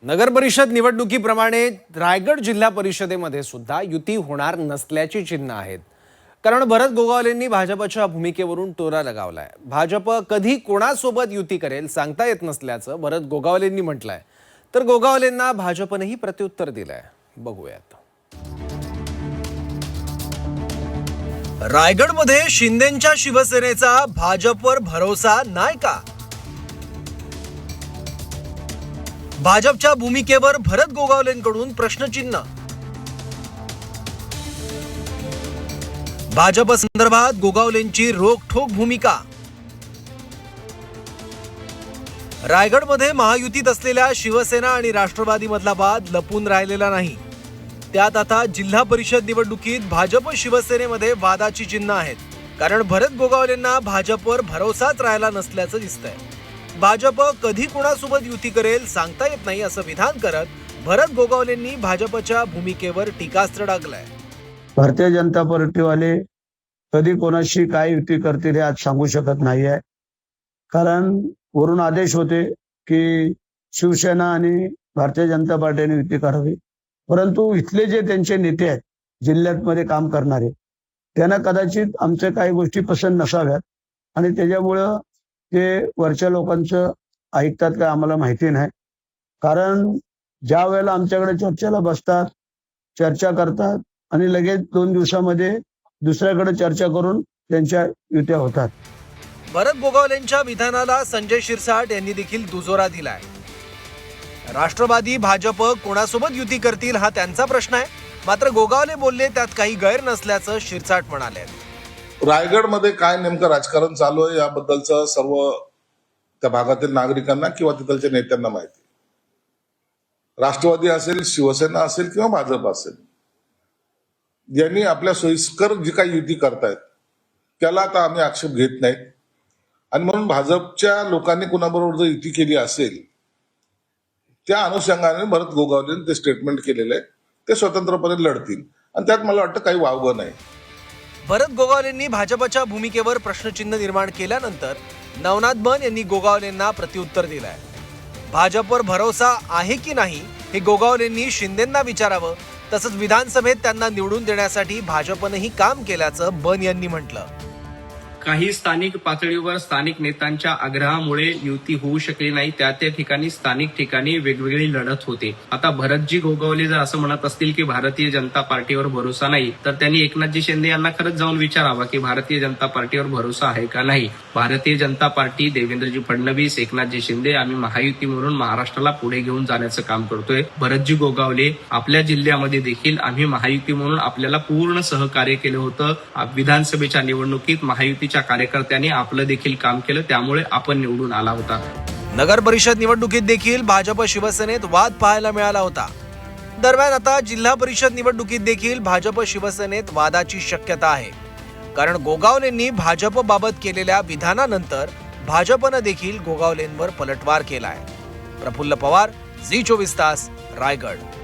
नगर परिषद निवडणुकीप्रमाणे रायगड जिल्हा परिषदेमध्ये सुद्धा युती होणार नसल्याची चिन्ह आहेत। कारण भरत गोगावलेंनी भाजपच्या भूमिकेवरून टोरा लगावलाय। भाजप कधी कोणासोबत युती करेल सांगता येत नसल्याचं भरत गोगावलेंनी म्हटलंय। तर गोगावलेंना भाजपनेही प्रत्युत्तर दिलंय। बघूयात। रायगडमध्ये शिंदेंच्या शिवसेनेचा भाजपवर भरोसा नाही का? भाजपच्या भूमिकेवर भरत गोगावलेंकडून प्रश्नचिन्ह। भाजप संदर्भात गोगावलेंची रोखठोक भूमिका। रायगडमध्ये महायुतीत असलेल्या शिवसेना आणि राष्ट्रवादी मधला वाद लपून राहिलेला नाही। त्यात आता जिल्हा परिषद निवडणुकीत भाजप शिवसेनेमध्ये वादाची चिन्ह आहेत। कारण भरत गोगावलेंना भाजपवर भरोसाच राहिला नसल्याचं दिसतंय। भाजप कधी कोणासोबत युती करेल सांगता येत नाही असं विधान करत भरत गोगावलेंनी भाजपच्या भूमिकेवर टीकास्त्र डागलंय। भारतीय जनता पार्टीवाले कधी कोणाशी काय युती करतील हे आज सांगू शकत नाहीये। कारण वरून आदेश होते की शिवसेना आणि भारतीय जनता पार्टीने युती करावी, परंतु इथले जे त्यांचे नेते आहेत जिल्ह्यात काम करणारे त्यांना कदाचित आमच्या काही गोष्टी पसंत नसाव्यात आणि त्याच्यामुळं ते वरच्या लोकांचं ऐकतात का आम्हाला माहिती नाही। कारण ज्या वेळेला आमच्याकडे चर्चेला बसतात, चर्चा करतात आणि लगेच 2 दिवसामध्ये दुसऱ्याकडे चर्चा करून त्यांच्या युत्या होतात। भरत गोगावलेंच्या विधानाला संजय शिरसाट यांनी देखील दुजोरा दिलाय। राष्ट्रवादी भाजप कोणासोबत युती करतील हा त्यांचा प्रश्न आहे, मात्र गोगावले बोलले त्यात काही गैर नसल्याचं शिरसाट म्हणाले। रायगडमध्ये काय नेमकं राजकारण चालू आहे याबद्दलचं सर्व त्या भागातील नागरिकांना किंवा तिथलच्या नेत्यांना माहिती। राष्ट्रवादी असेल, शिवसेना असेल किंवा भाजप असेल, यांनी आपल्या सोयीस्कर जी काही युती करतायत त्याला आता आम्ही आक्षेप घेत नाहीत आणि म्हणून भाजपच्या लोकांनी कुणाबरोबर जर युती केली असेल त्या अनुषंगाने भरत गोगावलेंनी ते स्टेटमेंट केलेलं आहे, ते स्वतंत्रपणे लढतील आणि त्यात मला वाटतं काही वावगं नाही। भरत गोगावलेंनी भाजपच्या भूमिकेवर प्रश्नचिन्ह निर्माण केल्यानंतर नवनाथ बन यांनी गोगावलेंना प्रत्युत्तर दिलंय। भाजपवर भरोसा आहे की नाही हे गोगावलेंनी शिंदेंना विचारावं, तसंच विधानसभेत त्यांना निवडून देण्यासाठी भाजपनेही काम केल्याचं बन यांनी म्हटलं। काही स्थानिक पातळीवर स्थानिक नेत्यांच्या आग्रहामुळे युती होऊ शकली नाही, त्या ठिकाणी स्थानिक ठिकाणी वेगवेगळी लढत होते। आता भरतजी गोगावले जर असं म्हणत असतील की भारतीय जनता पार्टीवर भरोसा नाही, तर त्यांनी एकनाथजी शिंदे यांना खरंच जाऊन विचारावं की भारतीय जनता पार्टीवर भरोसा आहे का नाही। भारतीय जनता पार्टी, देवेंद्रजी फडणवीस, एकनाथजी शिंदे आम्ही महायुती म्हणून महाराष्ट्राला पुढे घेऊन जाण्याचं काम करतोय। भरतजी गोगावले, आपल्या जिल्ह्यामध्ये देखील आम्ही महायुती म्हणून आपल्याला पूर्ण सहकार्य केलं होतं। विधानसभेच्या निवडणुकीत महायुती कार्यकर्त्यांनी आपलं देखील काम केलं, त्यामुळे आपण निवडून आला होता। नगर परिषद निवडणुकीत देखील भाजप शिवसेनेत वाद पाहायला मिळाला होता। दरम्यान आता जिल्हा परिषद निवडणुकीत देखील भाजप शिवसेनेत वादाची शक्यता आहे। कारण गोगावलेंनी भाजपबाबत केलेल्या विधानानंतर भाजपनं देखील गोगावलेंवर पलटवार केलाय। प्रफुल्ल पवार, झी 24 तास, रायगड।